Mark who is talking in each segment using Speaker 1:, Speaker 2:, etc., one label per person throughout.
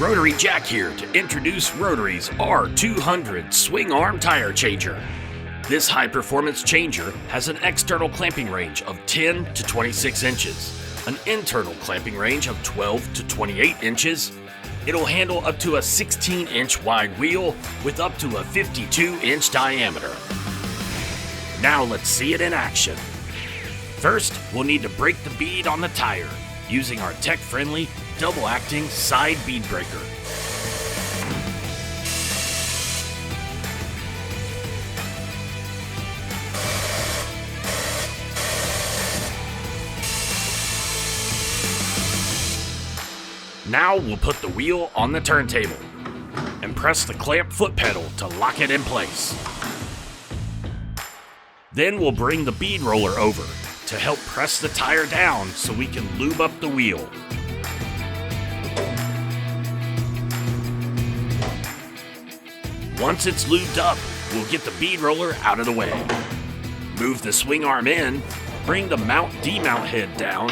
Speaker 1: Rotary Jack here to introduce Rotary's R200 swing arm tire changer. This high-performance changer has an external clamping range of 10 to 26 inches, an internal clamping range of 12 to 28 inches. It'll handle up to a 16-inch wide wheel with up to a 52-inch diameter. Now let's see it in action. First, we'll need to break the bead on the tire using our tech-friendly, double-acting side bead breaker. Now we'll put the wheel on the turntable and press the clamp foot pedal to lock it in place. Then we'll bring the bead roller over to help press the tire down so we can lube up the wheel. Once it's lubed up, we'll get the bead roller out of the way. Move the swing arm in, bring the mount-demount head down,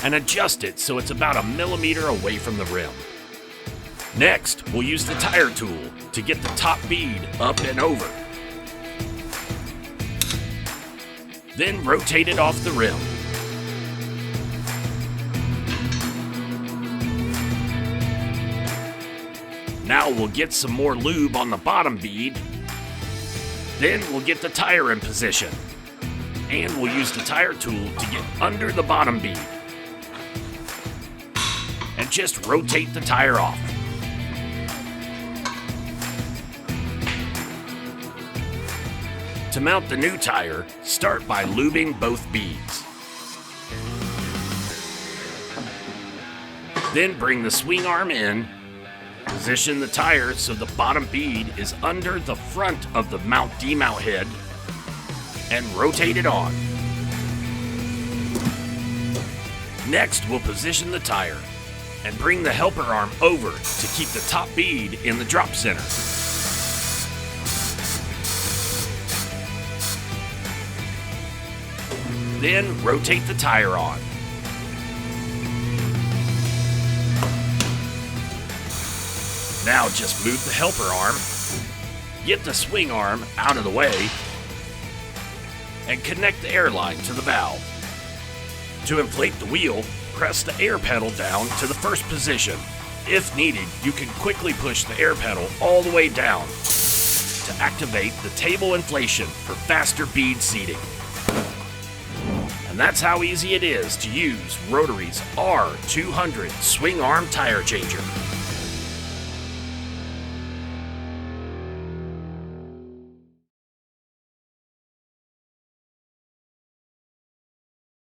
Speaker 1: and adjust it so it's about 1 millimeter away from the rim. Next, we'll use the tire tool to get the top bead up and over. Then rotate it off the rim. Now we'll get some more lube on the bottom bead. Then we'll get the tire in position. And we'll use the tire tool to get under the bottom bead. And just rotate the tire off. To mount the new tire, start by lubing both beads. Then bring the swing arm in, position the tire so the bottom bead is under the front of the mount-demount head, and rotate it on. Next, we'll position the tire and bring the helper arm over to keep the top bead in the drop center. Then rotate the tire on. Now just move the helper arm, get the swing arm out of the way, and connect the air line to the valve. To inflate the wheel, press the air pedal down to the first position. If needed, you can quickly push the air pedal all the way down to activate the table inflation for faster bead seating. And that's how easy it is to use Rotary's R200 swing arm tire changer.